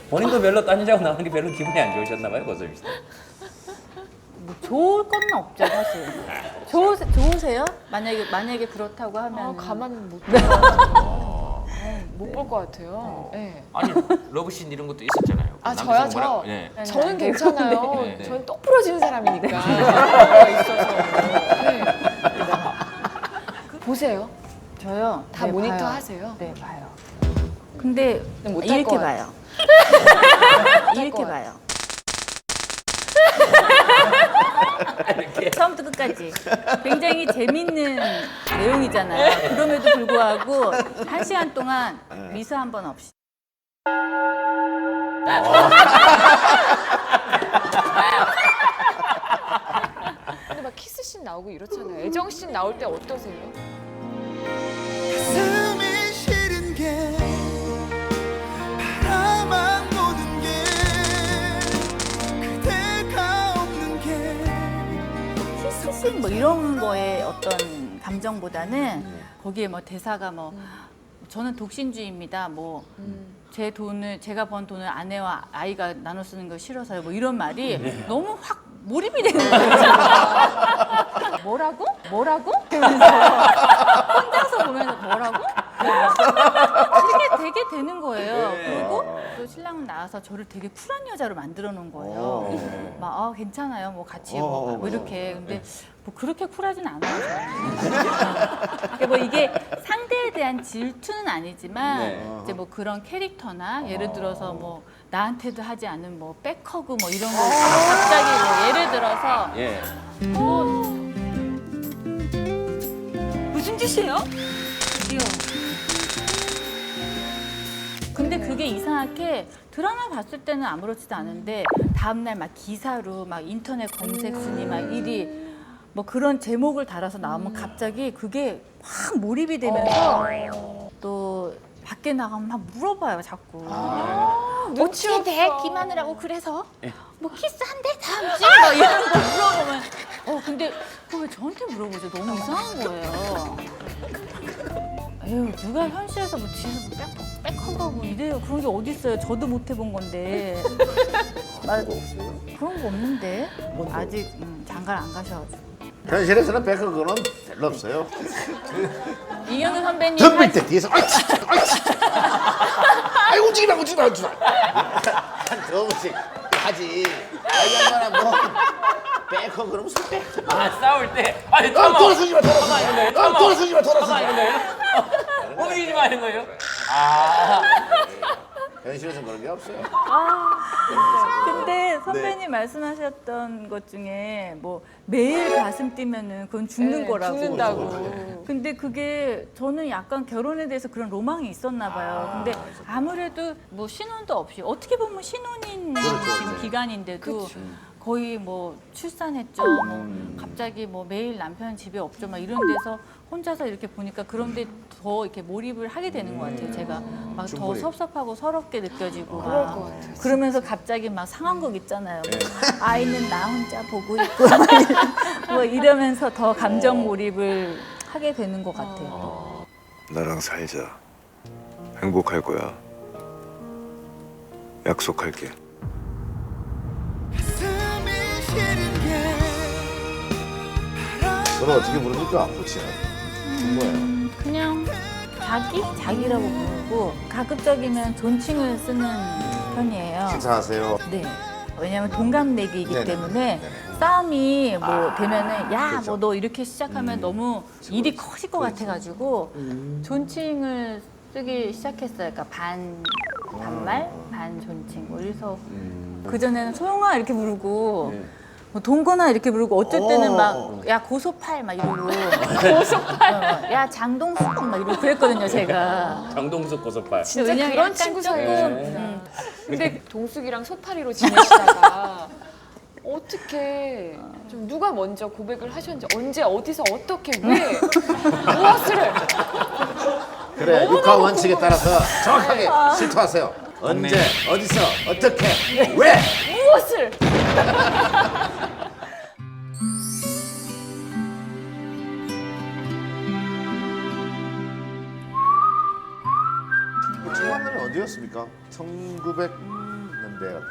본인도 별로 딴 여자하고 나오는 게 별로 기분이 안 좋으셨나 봐요, 고소미 씨. 뭐 좋을 건 없죠 사실. 좋으세요? 만약에 그렇다고 하면 가만 못볼 것 같아요. 네. 아니 러브씬 이런 것도 있었잖아요. 아 남자친구 저요? 뭐라- 네. 저는 괜찮아요. 네, 네. 저는 똑 부러지는 사람이니까. 있어서. 네. 보세요. 저요. 다 네, 모니터 봐요. 하세요? 네 봐요. 근데 못할 이렇게 것 봐요. 이렇게 것 봐요. 처음부터 끝까지 굉장히 재밌는 내용이잖아요. 그럼에도 불구하고 1시간 동안 미소 한 번 없이. 근데 막 키스씬 나오고 이렇잖아요. 애정씬 나올 때 어떠세요? 가슴이 시린 게 바라만 보는 게 그대가 없는 게 키스씬 뭐 이런 거에 어떤 감정보다는 거기에 뭐 대사가 뭐 저는 독신주의입니다. 뭐 제가 번 돈을 아내와 아이가 나눠 쓰는 거 싫어서요. 뭐 이런 말이 너무 확 몰입이 되는 거예요. 뭐라고? 뭐라고? 그러면서 혼자서 보면서 뭐라고? 되게 되는 거예요. 그리고 또 신랑은 나와서 저를 되게 쿨한 여자로 만들어 놓은 거예요. 막 괜찮아요. 뭐 같이 뭐 이렇게. 근데 뭐 그렇게 쿨하진 않아요. 그러니까 뭐 이게 상대에 대한 질투는 아니지만 이제 뭐 그런 캐릭터나 예를 들어서 뭐 나한테도 하지 않은 뭐 백허그 뭐 이런 거 갑자기 뭐 예를 들어서 예. 무슨 짓이에요? 근데 그게 이상하게 드라마 봤을 때는 아무렇지도 않은데 다음날 막 기사로 막 인터넷 검색 순위 막 1위 뭐 그런 제목을 달아서 나오면 갑자기 그게 확 몰입이 되면서 또 밖에 나가면 막 물어봐요 자꾸. 어떻게 돼? 김하느라고 그래서 뭐 키스한대 다음 주에 뭐 이런 거 물어보면 근데 그거 왜 저한테 물어보죠? 너무 이상한 거예요. 에휴 누가 현실에서 뭐 뒤에서 뭐 백허가고 이래요. 그런 게 어디 있어요? 저도 못 해본 건데. 그런 거 없는데 아직 장가를 안 가셔가지고. 현실에서는 백허그는 별로 없어요. 이현우 선배님 덤빌 때 뒤에서 아이 움직이마 한 두 번씩 하지. 얼마나 뭐 백허그는 무슨 백허그. 아 싸울 때 아니 돌아서지 마. 돌아서지 마. 움직이지 마 하는 거예요? 아 현실에서는 그런 게 없어요. 근데 선배님 말씀하셨던 것 중에 뭐 매일 가슴 뛰면은 그건 죽는 거라고. 죽는다고. 근데 그게 저는 약간 결혼에 대해서 그런 로망이 있었나 봐요. 근데 아무래도 뭐 신혼도 없이 어떻게 보면 신혼인 지금 기간인데도 거의 뭐 출산했죠. 뭐 갑자기 뭐 매일 남편 집에 없죠. 막 이런 데서 혼자서 이렇게 보니까 그런데 더 이렇게 몰입을 하게 되는 것 같아요. 제가 막 더 섭섭하고 서럽게 느껴지고 그럴 막 것 같아요. 그러면서 갑자기 막 상황극 있잖아요. 뭐 아이는 나 혼자 보고 있고 뭐 이러면서 더 감정 몰입을 하게 되는 것 같아요. 나랑 살자. 행복할 거야. 약속할게. 가슴이 시린 게 그럼 어떻게 부릅니까? 코치는 뭐예요? 그냥 자기라고 부르고 가급적이면 존칭을 쓰는 편이에요. 식사하세요. 네. 왜냐면 동갑내기이기 네네. 때문에 네네. 싸움이 뭐 되면은 야 그렇죠. 뭐 너 이렇게 시작하면 너무 일이 커질 것 같아가지고 존칭을 쓰기 시작했어요. 그러니까 반말, 반 존칭. 뭐 그래서 그 전에는 소영아 이렇게 부르고 뭐 동건아 이렇게 부르고 어쩔 때는 막 야 고소팔 막 이러고 고소팔, 야 장동숙 막 이러고 그랬거든요 제가. 장동숙 고소팔. 진짜 왜냐면 그런 약간 친구 조금, 사이에. 근데 동숙이랑 소파리로 지내시다가 어떻게 좀 누가 먼저 고백을 하셨는지 언제 어디서 어떻게 왜 무엇을 그래 너무너무 육하 원칙에 궁금해요. 따라서 정확하게 실토하세요. 언제 어디서 어떻게 왜? 무엇을 첫 만남이 어디였습니까? 1900 군대 같은